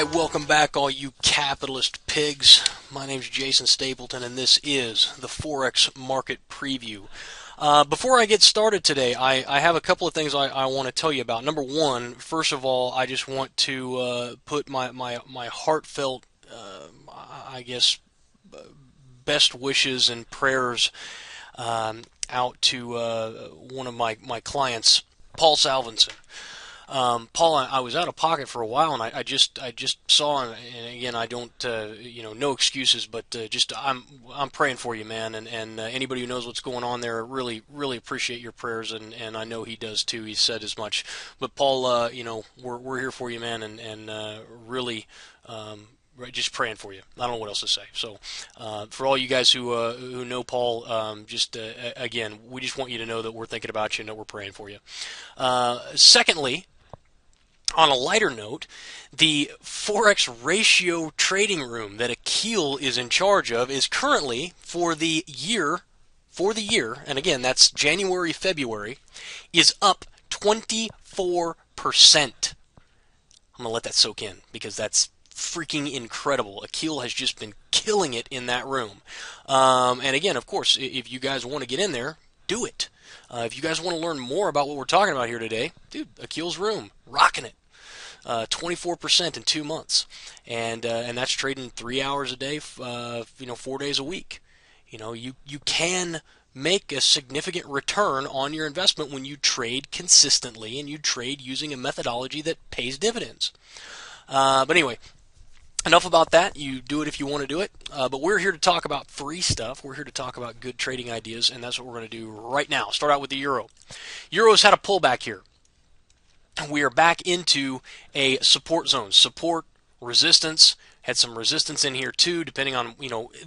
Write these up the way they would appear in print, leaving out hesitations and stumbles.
Alright, welcome back all you capitalist pigs. My name's Jason Stapleton and this is the Forex Market Preview. Before I get started today, I have a couple of things I want to tell you about. Number one, first of all, I just want to put my heartfelt, best wishes and prayers out to one of my clients, Paul Salvinson. Paul, I was out of pocket for a while, and I just saw, and again, I don't, no excuses, but I'm praying for you, man, and anybody who knows what's going on there, really appreciate your prayers, and I know he does too. He said as much. But Paul, we're here for you, man, and really. Just praying for you. I don't know what else to say. So, for all you guys who know Paul, again, we just want you to know that we're thinking about you and that we're praying for you. Secondly, on a lighter note, the Forex ratio trading room that Akil is in charge of is currently for the year, and again, that's January, February, is up 24%. I'm going to let that soak in because that's freaking incredible. Akil has just been killing it in that room. And again, of course, if you guys want to get in there, do it. If you guys want to learn more about what we're talking about here today, dude, Akil's room, rocking it. 24% in 2 months. And that's trading 3 hours a day, 4 days a week. You can make a significant return on your investment when you trade consistently and you trade using a methodology that pays dividends. But anyway, enough about that. You do it if you want to do it. But we're here to talk about free stuff. We're here to talk about good trading ideas, and that's what we're going to do right now. Start out with the euro. Euro's had a pullback here. We are back into a support zone. Support, resistance. Had some resistance in here too, depending on,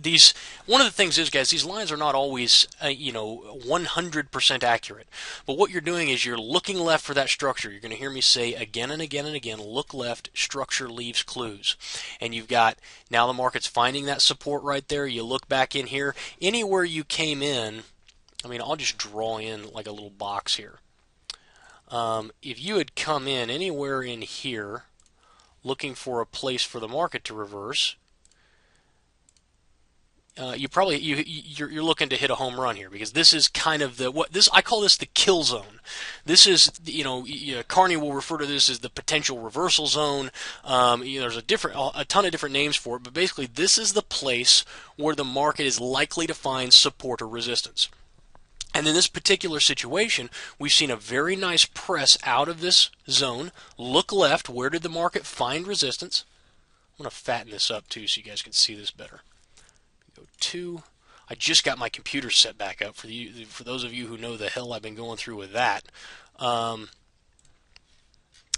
these. One of the things is, guys, these lines are not always, 100% accurate. But what you're doing is you're looking left for that structure. You're going to hear me say again and again and again, look left, structure leaves clues. And you've got, now the market's finding that support right there. You look back in here. Anywhere you came in, I'll just draw in like a little box here. If you had come in anywhere in here, looking for a place for the market to reverse, you're looking to hit a home run here, because this is kind of I call this the kill zone. This is, Carney will refer to this as the potential reversal zone. There's a ton of different names for it, but basically this is the place where the market is likely to find support or resistance. And in this particular situation, we've seen a very nice press out of this zone. Look left. Where did the market find resistance? I'm going to fatten this up too so you guys can see this better. Go to. I just got my computer set back up for those of you who know the hell I've been going through with that.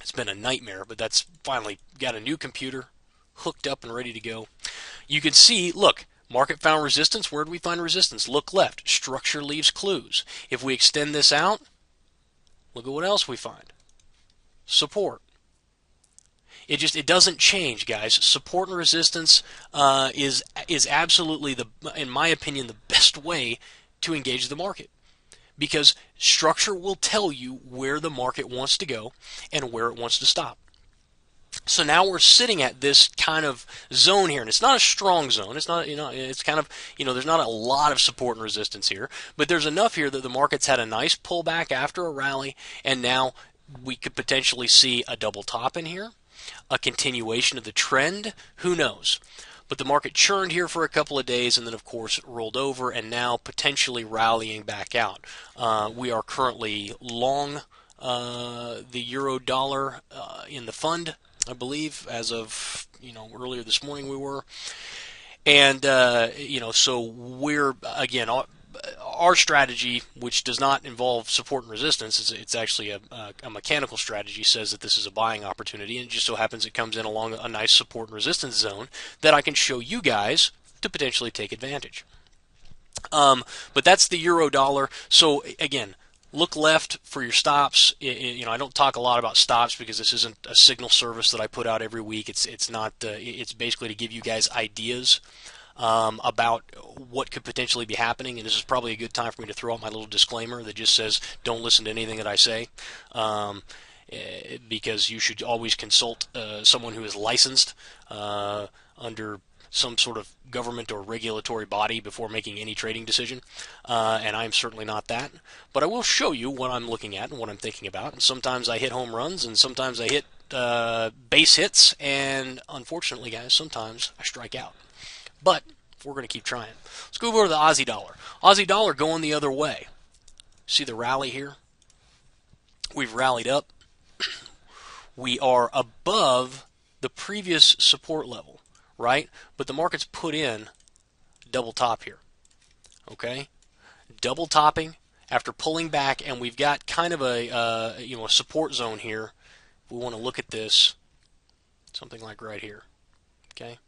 It's been a nightmare, but that's finally got a new computer hooked up and ready to go. You can see, look. Market found resistance. Where did we find resistance? Look left. Structure leaves clues. If we extend this out, look at what else we find. Support. It doesn't change, guys. Support and resistance is absolutely, in my opinion, the best way to engage the market, because structure will tell you where the market wants to go and where it wants to stop. So now we're sitting at this kind of zone here, and it's not a strong zone. It's not, it's kind of, there's not a lot of support and resistance here, but there's enough here that the market's had a nice pullback after a rally, and now we could potentially see a double top in here, a continuation of the trend. Who knows? But the market churned here for a couple of days, and then, of course, it rolled over, and now potentially rallying back out. We are currently long the euro dollar in the fund, I believe, as of, earlier this morning we were. And, so we're, again, our strategy, which does not involve support and resistance, it's actually a mechanical strategy, says that this is a buying opportunity, and it just so happens it comes in along a nice support and resistance zone that I can show you guys to potentially take advantage. But that's the euro dollar. So, again, look left for your stops. I don't talk a lot about stops because this isn't a signal service that I put out every week. It's not. It's basically to give you guys ideas about what could potentially be happening. And this is probably a good time for me to throw out my little disclaimer that just says, don't listen to anything that I say. because you should always consult someone who is licensed under some sort of government or regulatory body before making any trading decision, and I'm certainly not that. But I will show you what I'm looking at and what I'm thinking about. And sometimes I hit home runs, and sometimes I hit base hits, and unfortunately, guys, sometimes I strike out. But we're going to keep trying. Let's go over to the Aussie dollar. Aussie dollar going the other way. See the rally here? We've rallied up. We are above the previous support level, right? But the market's put in double top here. Okay? Double topping after pulling back, and we've got kind of a a support zone here. We want to look at this, something like right here. Okay?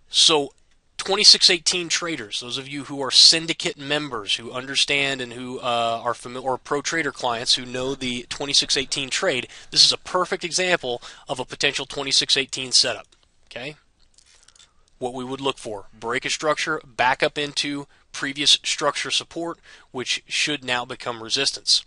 So 2618 traders, those of you who are syndicate members, who understand and who are familiar, or pro trader clients who know the 2618 trade, this is a perfect example of a potential 2618 setup. Okay? What we would look for: break a structure, back up into previous structure support, which should now become resistance.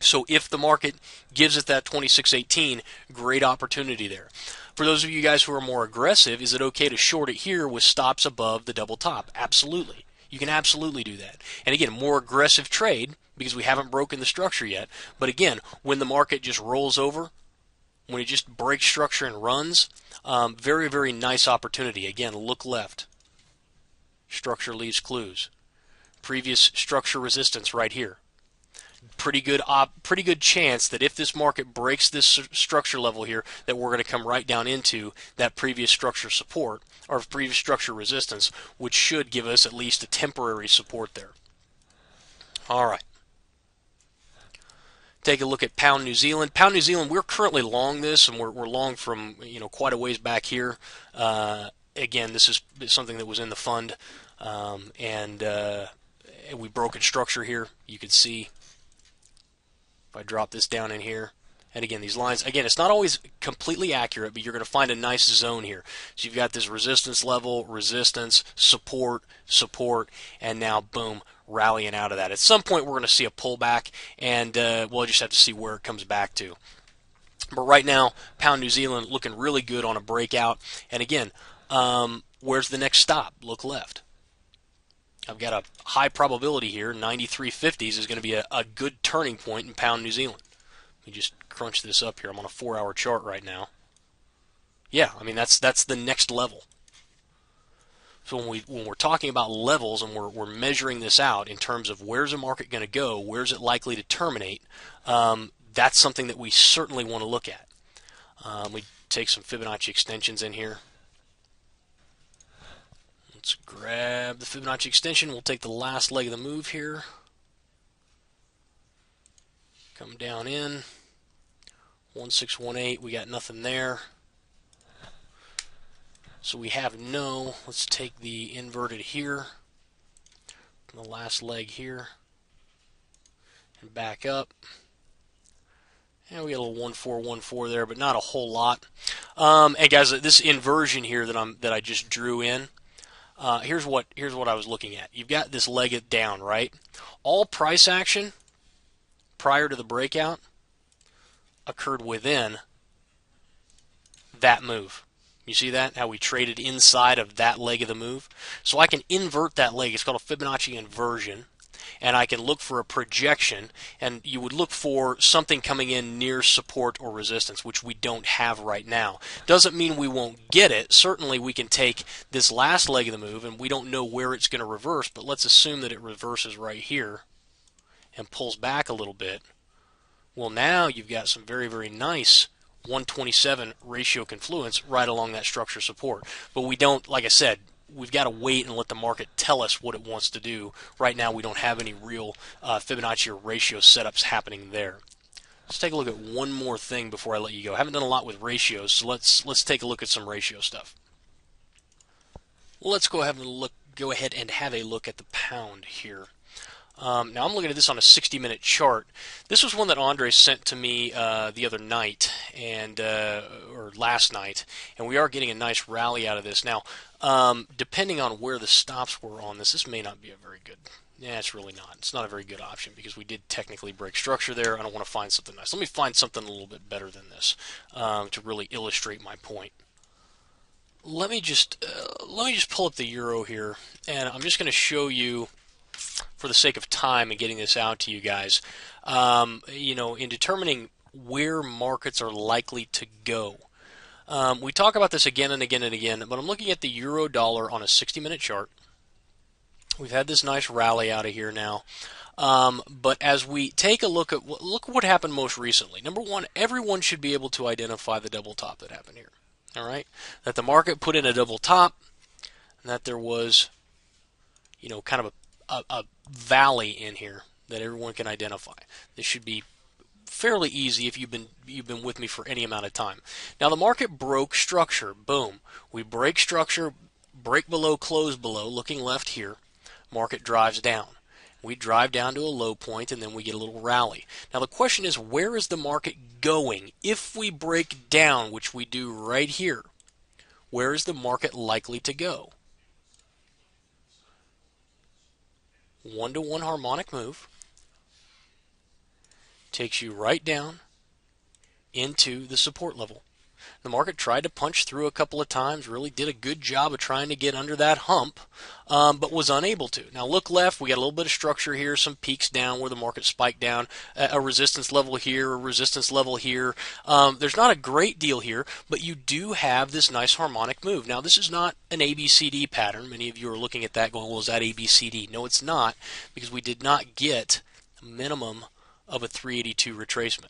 So if the market gives it that 2618, great opportunity there. For those of you guys who are more aggressive, is it okay to short it here with stops above the double top? Absolutely. You can absolutely do that. And again, more aggressive trade because we haven't broken the structure yet. But again, when the market just rolls over, when it just breaks structure and runs, very, very nice opportunity. Again, look left. Structure leaves clues. Previous structure resistance right here. Pretty good chance that if this market breaks this structure level here, that we're going to come right down into that previous structure support or previous structure resistance, which should give us at least a temporary support there. All right. Take a look at pound New Zealand. Pound New Zealand, we're currently long this, and we're long from quite a ways back here. Again, this is something that was in the fund, and we broke its structure here. You can see. If I drop this down in here, and again, these lines, again, it's not always completely accurate, but you're going to find a nice zone here. So you've got this resistance level, resistance, support, support, and now, boom, rallying out of that. At some point, we're going to see a pullback, and we'll just have to see where it comes back to. But right now, pound New Zealand looking really good on a breakout. And again, where's the next stop? Look left. I've got a high probability here. 93.50s is going to be a good turning point in pound New Zealand. Let me just crunch this up here. I'm on a 4-hour chart right now. Yeah, I mean that's the next level. So when we're talking about levels and we're measuring this out in terms of where's the market going to go, where's it likely to terminate, that's something that we certainly want to look at. We take some Fibonacci extensions in here. Let's grab the Fibonacci extension. We'll take the last leg of the move here. Come down in. 1618. We got nothing there. So we have no. Let's take the inverted here. The last leg here. And back up. And we got a little 1414 there, but not a whole lot. And guys, this inversion here that I just drew in. Here's what I was looking at. You've got this leg down, right? All price action prior to the breakout occurred within that move. You see that? How we traded inside of that leg of the move? So I can invert that leg. It's called a Fibonacci inversion. And I can look for a projection, and you would look for something coming in near support or resistance, which we don't have right now. Doesn't mean we won't get it. Certainly we can take this last leg of the move, and we don't know where it's going to reverse, but let's assume that it reverses right here and pulls back a little bit. Well, now you've got some very, very nice 127 ratio confluence right along that structure support. But we don't, like I said, we've got to wait and let the market tell us what it wants to do. Right now, we don't have any real Fibonacci or ratio setups happening there. Let's take a look at one more thing before I let you go. I haven't done a lot with ratios, so let's take a look at some ratio stuff. Well, let's go ahead and have a look at the pound here. Now I'm looking at this on a 60-minute chart. This was one that Andre sent to me the other night, or last night, and we are getting a nice rally out of this. Now, depending on where the stops were on this may not be a very good Yeah, it's really not. It's not a very good option because we did technically break structure there. I don't want to find something nice. Let me find something a little bit better than this to really illustrate my point. Let me just pull up the euro here, and I'm just going to show you, for the sake of time and getting this out to you guys, in determining where markets are likely to go. We talk about this again and again and again, but I'm looking at the euro dollar on a 60-minute chart. We've had this nice rally out of here now. But as we take a look at what happened most recently, number one, everyone should be able to identify the double top that happened here. All right, that the market put in a double top, and that there was, kind of a valley in here that everyone can identify. This should be fairly easy if you've been with me for any amount of time. Now the market broke structure. Boom. We break structure, break below, close below, looking left here. Market drives down. We drive down to a low point, and then we get a little rally. Now the question is, where is the market going? If we break down, which we do right here, where is the market likely to go? 1-to-1 harmonic move takes you right down into the support level. The market tried to punch through a couple of times, really did a good job of trying to get under that hump, but was unable to. Now look left, we got a little bit of structure here, some peaks down where the market spiked down, a resistance level here, a resistance level here. There's not a great deal here, but you do have this nice harmonic move. Now this is not an ABCD pattern. Many of you are looking at that going, well, is that ABCD? No, it's not, because we did not get a minimum of a 382 retracement.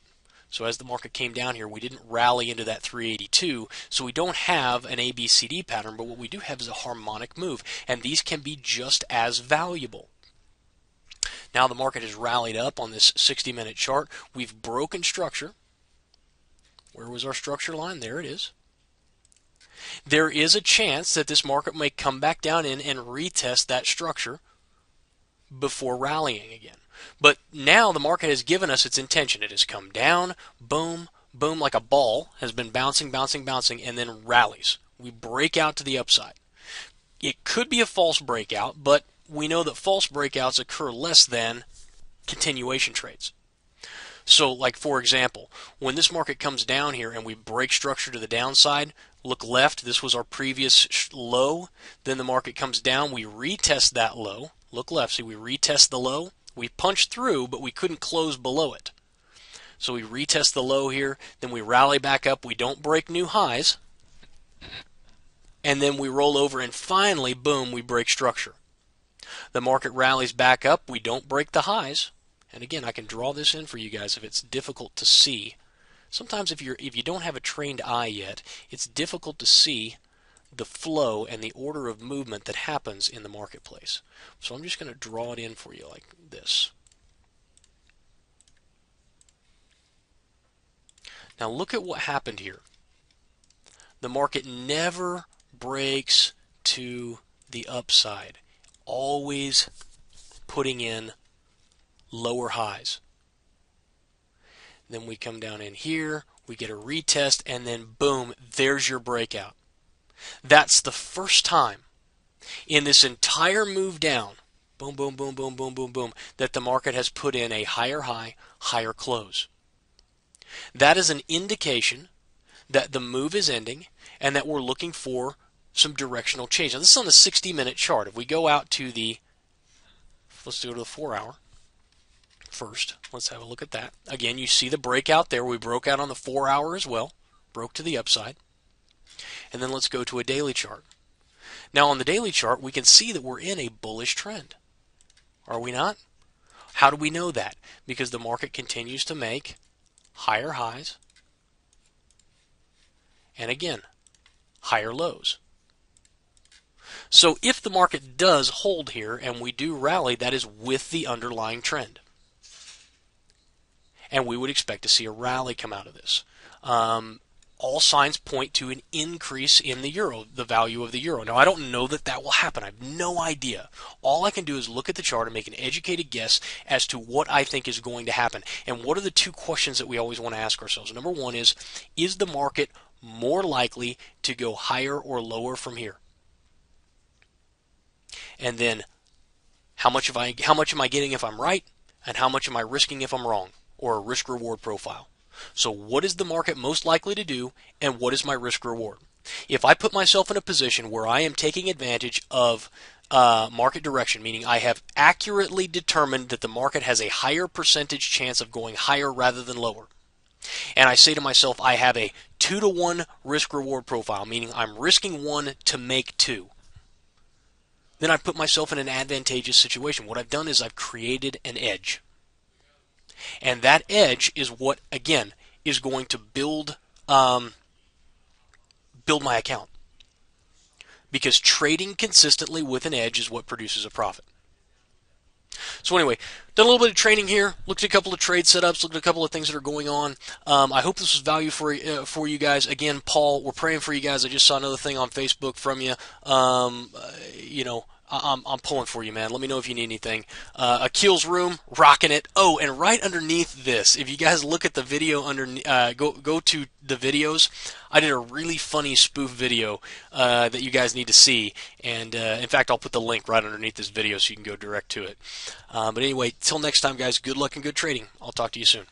So as the market came down here, we didn't rally into that 382, so we don't have an ABCD pattern, but what we do have is a harmonic move, and these can be just as valuable. Now the market has rallied up on this 60-minute chart. We've broken structure. Where was our structure line? There it is. There is a chance that this market may come back down in and retest that structure before rallying again. But now the market has given us its intention. It has come down, boom, boom, like a ball, has been bouncing, bouncing, bouncing, and then rallies. We break out to the upside. It could be a false breakout, but we know that false breakouts occur less than continuation trades. So, like for example, when this market comes down here and we break structure to the downside, look left, this was our previous low, then the market comes down, we retest that low, look left, see we retest the low, we punched through, but we couldn't close below it. So we retest the low here, then we rally back up, we don't break new highs, and then we roll over, and finally, boom, we break structure. The market rallies back up, we don't break the highs, and again, I can draw this in for you guys if it's difficult to see. Sometimes if you don't have a trained eye yet, it's difficult to see the flow and the order of movement that happens in the marketplace. So I'm just going to draw it in for you like this. Now look at what happened here. The market never breaks to the upside, always putting in lower highs. Then we come down in here, we get a retest, and then boom, there's your breakout. That's the first time in this entire move down, boom, boom, boom, boom, boom, boom, boom, that the market has put in a higher high, higher close. That is an indication that the move is ending and that we're looking for some directional change. Now this is on the 60-minute chart. If we go out to let's go to the 4-hour first. Let's have a look at that. Again, you see the breakout there. We broke out on the 4-hour as well, broke to the upside. And then let's go to a daily chart. Now on the daily chart, we can see that we're in a bullish trend. Are we not? How do we know that? Because the market continues to make higher highs and again, higher lows. So if the market does hold here and we do rally, that is with the underlying trend. And we would expect to see a rally come out of this. All signs point to an increase in the euro, the value of the euro. Now, I don't know that that will happen. I have no idea. All I can do is look at the chart and make an educated guess as to what I think is going to happen. And what are the two questions that we always want to ask ourselves? Number one is the market more likely to go higher or lower from here? And then, How much am I getting if I'm right, and how much am I risking if I'm wrong, or a risk reward profile. So what is the market most likely to do, and what is my risk reward? If I put myself in a position where I am taking advantage of market direction, meaning I have accurately determined that the market has a higher percentage chance of going higher rather than lower, and I say to myself, I have a 2-to-1 risk reward profile, meaning I'm risking 1 to make 2, then I put myself in an advantageous situation. What I've done is I've created an edge. And that edge is what, again, is going to build my account. Because trading consistently with an edge is what produces a profit. So anyway, done a little bit of training here, looked at a couple of trade setups, looked at a couple of things that are going on. I hope this was value for you guys. Again, Paul, we're praying for you guys. I just saw another thing on Facebook from you. I'm pulling for you, man. Let me know if you need anything. Akil's room, rocking it. Oh, and right underneath this, if you guys look at the video go to the videos. I did a really funny spoof video that you guys need to see, and in fact, I'll put the link right underneath this video so you can go direct to it. But anyway, till next time, guys. Good luck and good trading. I'll talk to you soon.